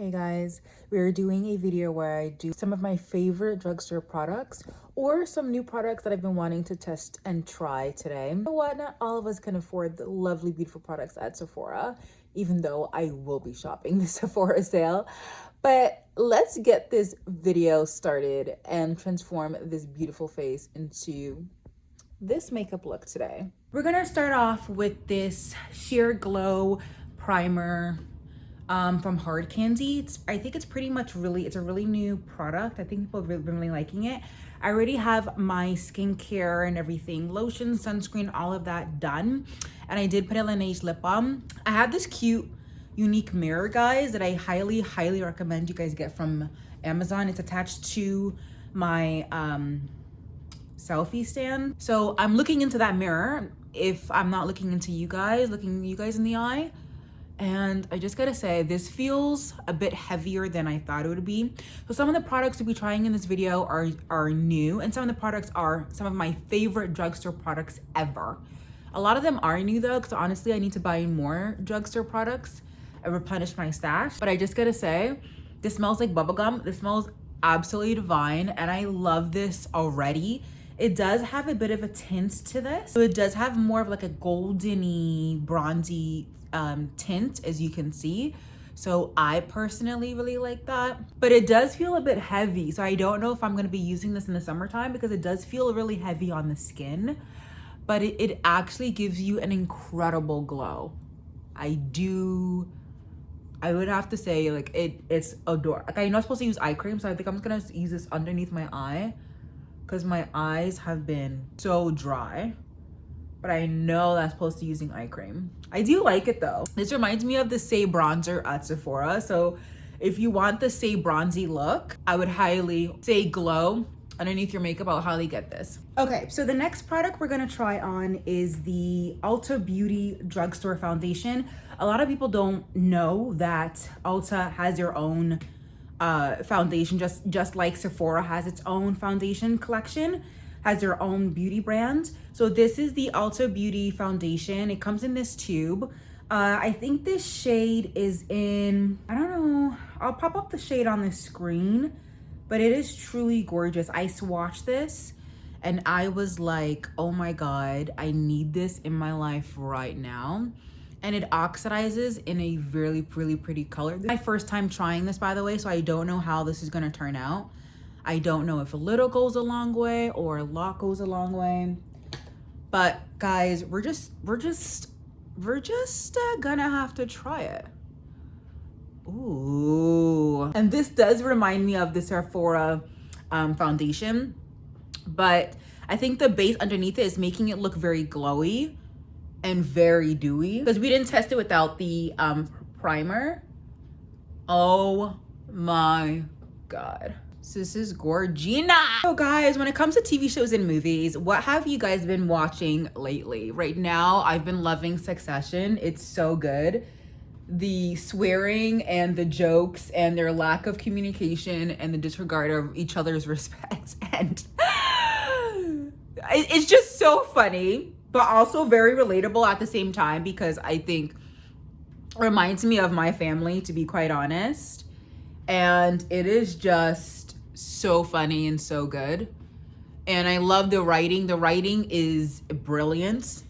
Hey guys, we are doing a video where I do some of my favorite drugstore products or some new products that I've been wanting to test and try today. You know what? Not all of us can afford the lovely, beautiful products at Sephora, even though I will be shopping the Sephora sale. But let's get this video started and transform this beautiful face into this makeup look today. We're gonna start off with this Sheer Glow primer from Hard Candy. I think it's pretty much it's a really new product. I think people have been really liking it. I already have my skincare and everything, lotion, sunscreen, all of that done. And I did put a Laneige lip balm. I have this cute, unique mirror, guys, that I highly, highly recommend you guys get from Amazon. It's attached to my selfie stand. So I'm looking into that mirror if I'm not looking into you guys, looking you guys in the eye. And I just gotta say, this feels a bit heavier than I thought it would be. So some of the products we'll be trying in this video are new, and some of the products are some of my favorite drugstore products ever. A lot of them are new though, because honestly, I need to buy more drugstore products and replenish my stash. But I just gotta say, this smells like bubblegum. This smells absolutely divine, and I love this already. It does have a bit of a tint to this. So it does have more of like a goldeny, bronzy tint, as you can see. So I personally really like that, but it does feel a bit heavy. So I don't know if I'm going to be using this in the summertime because it does feel really heavy on the skin, but it actually gives you an incredible glow. I would have to say, like, it's adorable. Like, I'm not supposed to use eye cream, so I think I'm just gonna use this underneath my eye because my eyes have been so dry. But I know that's supposed to be using eye cream. I do like it though. This reminds me of the Say bronzer at Sephora. So if you want the Say bronzy look, I would highly say glow underneath your makeup. I'll highly get this. Okay, so the next product we're gonna try on is the Ulta Beauty Drugstore Foundation. A lot of people don't know that Ulta has their own foundation, just like Sephora has its own foundation collection, has their own beauty brand. So this is the Ulta Beauty Foundation. It comes in this tube. I think this shade is in, I don't know, I'll pop up the shade on the screen, but it is truly gorgeous. I swatched this and I was like, oh my God, I need this in my life right now. And it oxidizes in a really, really pretty color. This is my first time trying this, by the way, so I don't know how this is gonna turn out. I don't know if a little goes a long way or a lot goes a long way, but guys, we're just gonna have to try it. Ooh, and this does remind me of the Sephora foundation, but I think the base underneath it is making it look very glowy and very dewy because we didn't test it without the primer. Oh my God. So this is Gorgina. So guys, when it comes to TV shows and movies, what have you guys been watching lately? Right now, I've been loving Succession. It's so good. The swearing and the jokes and their lack of communication and the disregard of each other's respect. And it's just so funny, but also very relatable at the same time because I think it reminds me of my family, to be quite honest. And it is just so funny and so good. And I love the writing. The writing is brilliant.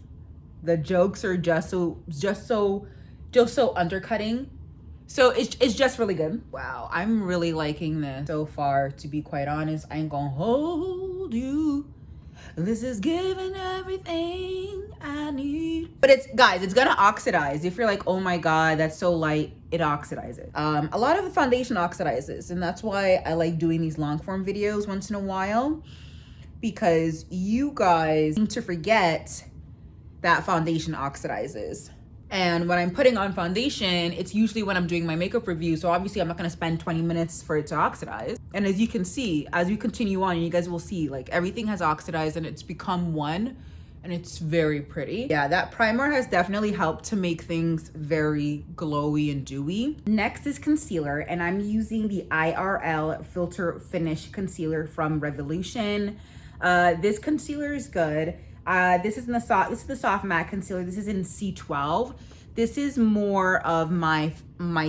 The jokes are just so undercutting. So it's just really good. Wow, I'm really liking this so far, to be quite honest. I ain't gonna hold you. This is giving everything I need. But guys, it's gonna oxidize. If you're like, oh my God, that's so light, it oxidizes. A lot of the foundation oxidizes, and that's why I like doing these long form videos once in a while, because you guys seem to forget that foundation oxidizes. And when I'm putting on foundation, it's usually when I'm doing my makeup review. So obviously I'm not gonna spend 20 minutes for it to oxidize. And as you can see, as we continue on, you guys will see like everything has oxidized and it's become one, and it's very pretty. Yeah, that primer has definitely helped to make things very glowy and dewy. Next is concealer, and I'm using the IRL Filter Finish Concealer from Revolution. This concealer is good. This is the soft matte concealer. This is in C12. This is more of my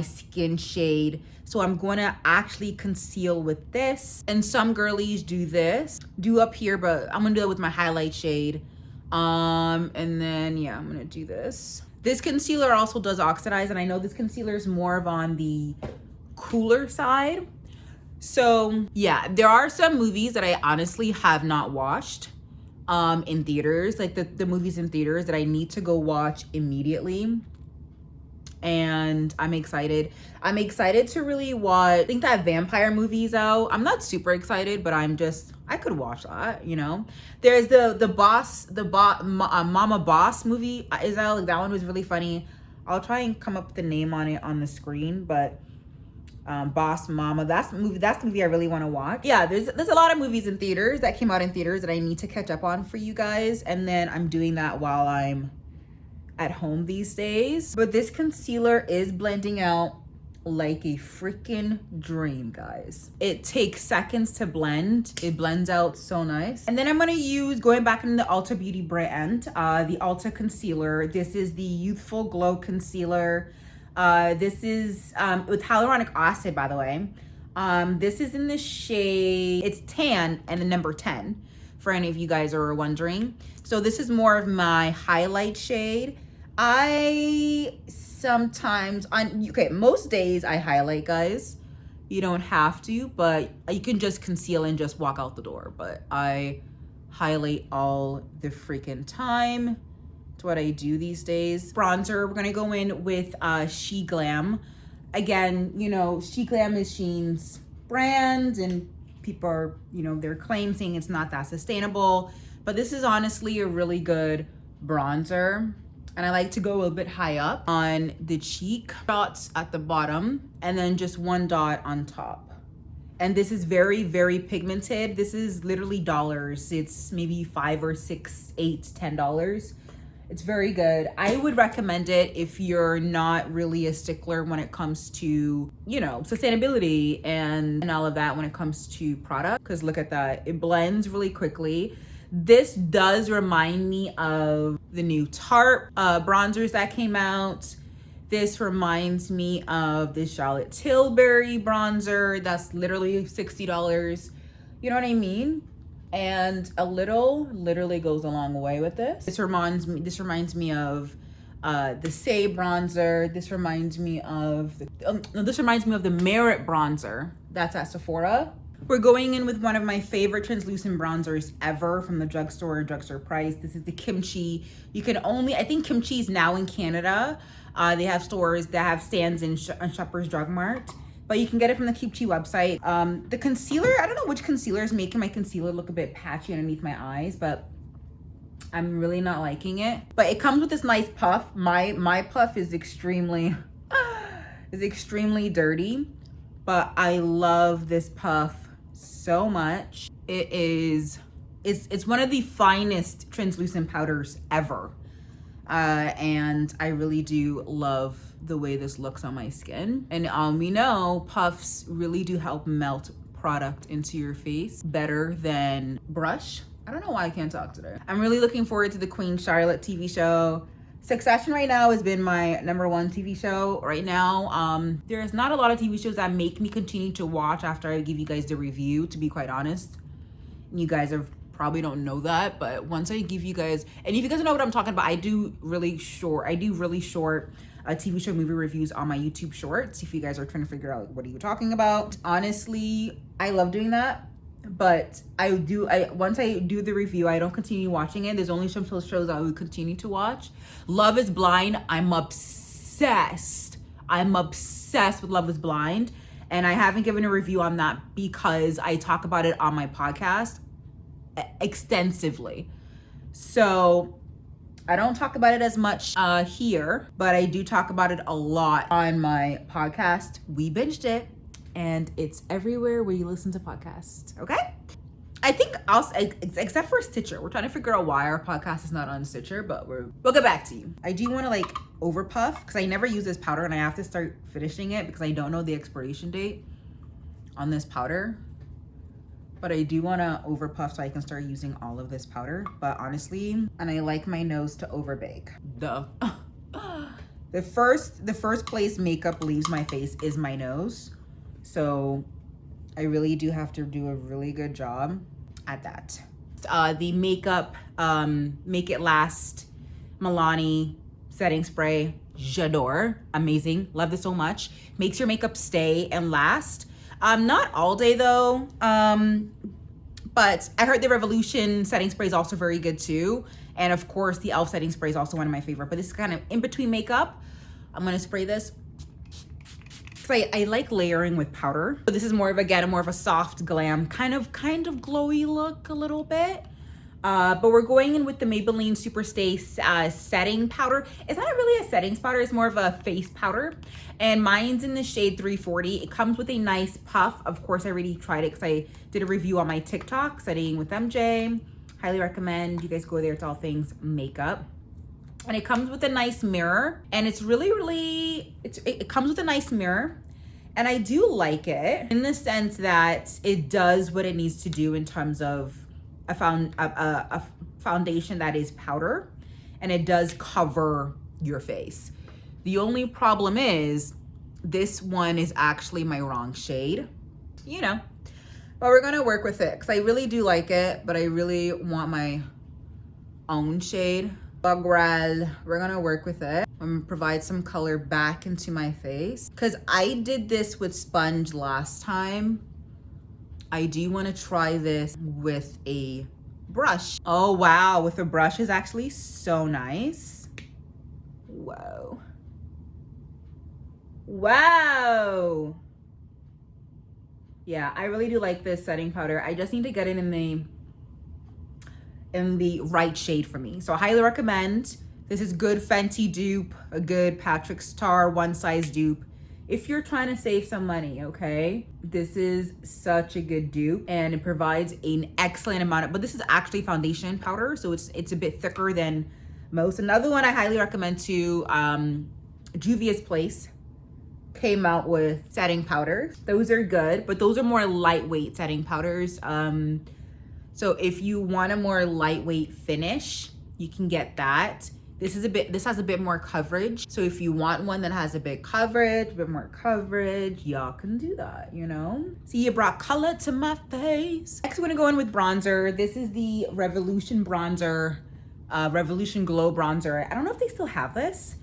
skin shade. So I'm going to actually conceal with this. And some girlies do this, do up here, but I'm gonna do it with my highlight shade. And then, yeah, I'm gonna do this. This concealer also does oxidize, and I know this concealer is more of on the cooler side. So yeah, there are some movies that I honestly have not watched in theaters, like the movies in theaters that I need to go watch immediately. And I'm excited. I'm excited to really watch, I think that vampire movie's out. I'm not super excited, but I could watch that, you know? There's Mama Boss movie is out. Like, that one was really funny. I'll try and come up with the name on it on the screen, but Boss Mama, that's the movie I really want to watch. Yeah, there's a lot of movies in theaters that came out in theaters that I need to catch up on for you guys. And then I'm doing that while I'm at home these days. But this concealer is blending out like a freaking dream, guys. It takes seconds to blend. It blends out so nice. And then I'm gonna use, going back in the Ulta Beauty brand, the Ulta concealer. This is the Youthful Glow Concealer. This is with hyaluronic acid, by the way. This is in the shade, it's tan and the number 10, for any of you guys are wondering. So this is more of my highlight shade. I sometimes, most days I highlight, guys. You don't have to, but you can just conceal and just walk out the door. But I highlight all the freaking time. It's what I do these days. Bronzer, we're gonna go in with She Glam. Again, you know, She Glam is Shein's brand, and people are, you know, their claim saying it's not that sustainable. But this is honestly a really good bronzer. And I like to go a little bit high up on the cheek, dots at the bottom, and then just one dot on top. And this is very, very pigmented. This is literally dollars. It's maybe $5 or $6, $8, $10. It's very good. I would recommend it if you're not really a stickler when it comes to, you know, sustainability and all of that when it comes to product. Because look at that, it blends really quickly. This does remind me of the new Tarte bronzers that came out. This reminds me of the Charlotte Tilbury bronzer. That's literally $60. You know what I mean? And a little literally goes a long way with this. This reminds me of the Say bronzer. This reminds me of the Merit bronzer. That's at Sephora. We're going in with one of my favorite translucent bronzers ever from the drugstore-priced. This is the Kimchi. You can only, I think Kimchi is now in Canada. They have stores that have stands in Shoppers Drug Mart, but you can get it from the Kimchi website. The concealer, I don't know which concealer is making my concealer look a bit patchy underneath my eyes, but I'm really not liking it. But it comes with this nice puff. My puff is extremely dirty, but I love this puff so much. It's one of the finest translucent powders ever. And I really do love the way this looks on my skin. And we know puffs really do help melt product into your face better than brush. I don't know why I can't talk today. I'm really looking forward to the Queen Charlotte TV show. Succession right now has been my #1 TV show right now. There's not a lot of TV shows that make me continue to watch after I give you guys the review, to be quite honest. You guys probably don't know that, but once I give you guys, and if you guys know what I'm talking about, I do really short TV show movie reviews on my YouTube shorts. If you guys are trying to figure out what are you talking about, honestly, I love doing that. But once I do the review, I don't continue watching it. There's only some shows I would continue to watch. Love is Blind. I'm obsessed with Love is Blind. And I haven't given a review on that because I talk about it on my podcast extensively. So I don't talk about it as much here, but I do talk about it a lot on my podcast. We Binged It. And it's everywhere where you listen to podcasts, okay? I think also, except for Stitcher. We're trying to figure out why our podcast is not on Stitcher, but we'll get back to you. I do want to like over puff because I never use this powder and I have to start finishing it because I don't know the expiration date on this powder. But I do want to over puff so I can start using all of this powder. But honestly, and I like my nose to over bake. Duh. The first place makeup leaves my face is my nose. So I really do have to do a really good job at that. The makeup Make It Last Milani setting spray, j'adore, amazing, love this so much. Makes your makeup stay and last. Not all day though, but I heard the Revolution setting spray is also very good too. And of course the e.l.f. setting spray is also one of my favorite, but this is kind of in between makeup. I'm gonna spray this. I like layering with powder. But this is more of, again, more of a soft glam, kind of glowy look a little bit. But we're going in with the Maybelline Superstay setting powder. It's not really a settings powder, it's more of a face powder. And mine's in the shade 340. It comes with a nice puff. Of course, I already tried it because I did a review on my TikTok, Setting with MJ. Highly recommend you guys go there. It's all things makeup. And it comes with a nice mirror, and it's really, it comes with a nice mirror. And I do like it in the sense that it does what it needs to do in terms of a foundation that is powder, and it does cover your face. The only problem is this one is actually my wrong shade, you know, but we're gonna work with it because I really do like it, but I really want my own shade. Grails, we're gonna work with it. I'm gonna provide some color back into my face because I did this with sponge last time. I do want to try this with a brush. Oh wow, with a brush is actually so nice. Whoa. Wow. Yeah, I really do like this setting powder. I just need to get it in the right shade for me. So I highly recommend. This is good Fenty dupe, a good Patrick Star one size dupe. If you're trying to save some money, okay? This is such a good dupe, and it provides an excellent amount of, but this is actually foundation powder, so it's a bit thicker than most. Another one I highly recommend too, Juvia's Place came out with setting powders. Those are good, but those are more lightweight setting powders. So if you want a more lightweight finish, you can get that. This has a bit more coverage. So if you want one that has a bit more coverage, y'all can do that, you know? See, you brought color to my face. Next, we're gonna go in with bronzer. This is the Revolution bronzer, Revolution Glow bronzer. I don't know if they still have this,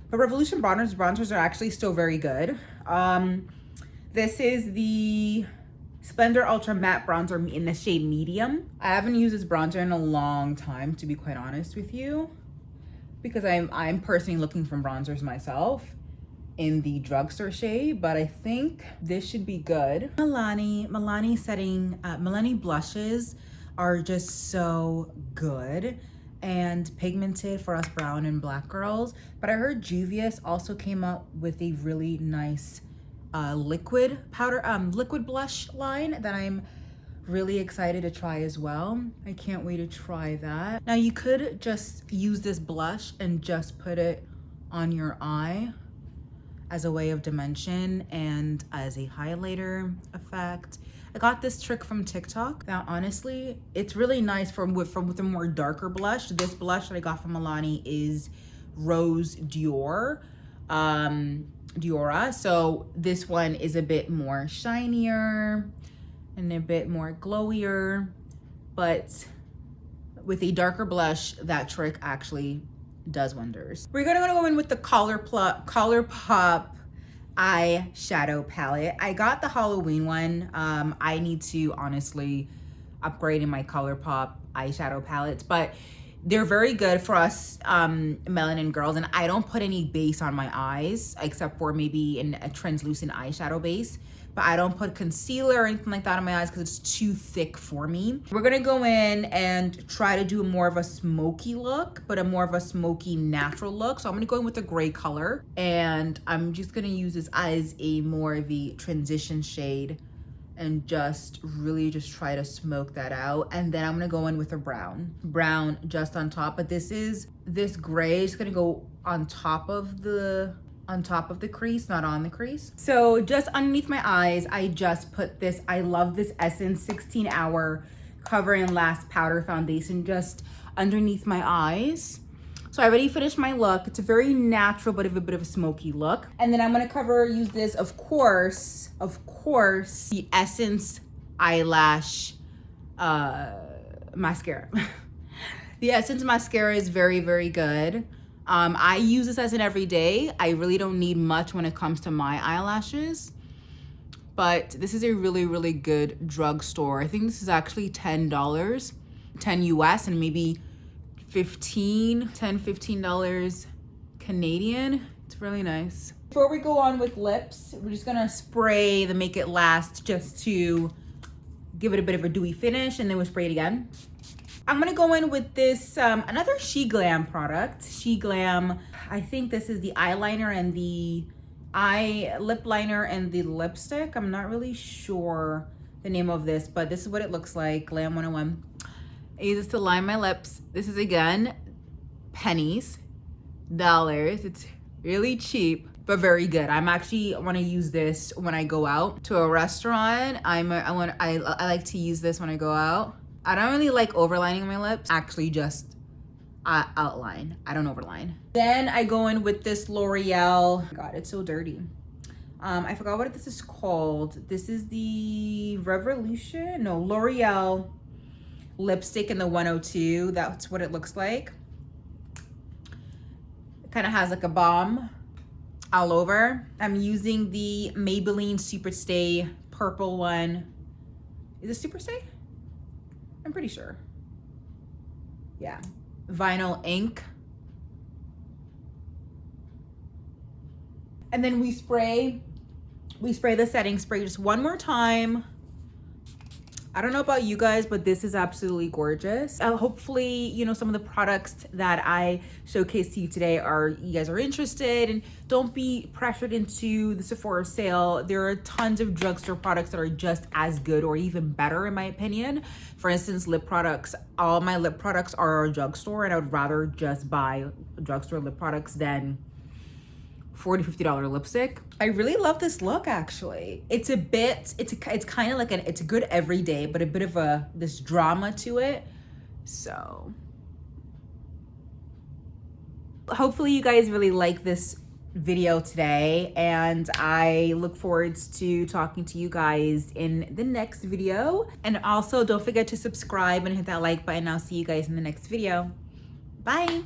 but Revolution bronzers are actually still very good. This is the Splendor Ultra Matte Bronzer in the shade medium. I haven't used this bronzer in a long time, to be quite honest with you, because I'm personally looking for bronzers myself in the drugstore shade, but I think this should be good. Milani setting, Milani blushes are just so good and pigmented for us brown and black girls. But I heard Juvia's also came up with a really nice liquid blush line that I'm really excited to try as well. I can't wait to try that. Now you could just use this blush and just put it on your eye as a way of dimension and as a highlighter effect. I got this trick from TikTok. Now honestly, it's really nice with a more darker blush. This blush that I got from Milani is Rose Dior. Diora. So this one is a bit more shinier and a bit more glowier, but with a darker blush, that trick actually does wonders. We're gonna go in with the ColourPop eyeshadow palette. I got the Halloween one. I need to honestly upgrade in my ColourPop eyeshadow palettes, but they're very good for us melanin girls, and I don't put any base on my eyes except for maybe in a translucent eyeshadow base, but I don't put concealer or anything like that on my eyes because it's too thick for me. We're gonna go in and try to do more of a smoky look, but a more of a smoky natural look. So I'm gonna go in with a gray color, and I'm just gonna use this as a more of a transition shade and just really just try to smoke that out. And then I'm gonna go in with a brown just on top. But this gray is gonna go on top of the crease, not on the crease. So just underneath my eyes, I just put this, I love this Essence 16 Hour Cover and Last Powder Foundation just underneath my eyes. So I already finished my look. It's a very natural, but a bit of a smoky look. And then I'm gonna use this, of course, the Essence Eyelash mascara. The Essence mascara is very, very good. I use this as an everyday. I really don't need much when it comes to my eyelashes, but this is a really, really good drugstore. I think this is actually $10, 10 US, and maybe $15 Canadian. It's really nice. Before we go on with lips, we're just gonna spray the Make It Last just to give it a bit of a dewy finish, and then we'll spray it again. I'm gonna go in with this, another SheGlam product. SheGlam, I think this is the eyeliner and the lip liner and the lipstick. I'm not really sure the name of this, but this is what it looks like. Glam 101. I use this to line my lips. This is, again, pennies, dollars. It's really cheap, but very good. I'm actually want to use this when I go out to a restaurant. I like to use this when I go out. I don't really like overlining my lips. Actually, just outline. I don't overline. Then I go in with this L'Oreal. God, it's so dirty. I forgot what this is called. This is the L'Oreal lipstick in the 102. That's what it looks like. It kind of has like a balm all over. I'm using the Maybelline Superstay purple one. Is it Superstay? I'm pretty sure. Yeah. Vinyl ink. And then we spray the setting spray just one more time. I don't know about you guys, but this is absolutely gorgeous. Hopefully, you know, some of the products that I showcased to you today you guys are interested, and don't be pressured into the Sephora sale. There are tons of drugstore products that are just as good or even better in my opinion. For instance, lip products. All my lip products are a drugstore, and I would rather just buy drugstore lip products than $40, $50 lipstick. I really love this look actually. It's kind of like it's a good everyday, but a bit of this drama to it. So hopefully you guys really like this video today, and I look forward to talking to you guys in the next video. And also don't forget to subscribe and hit that like button. I'll see you guys in the next video. Bye.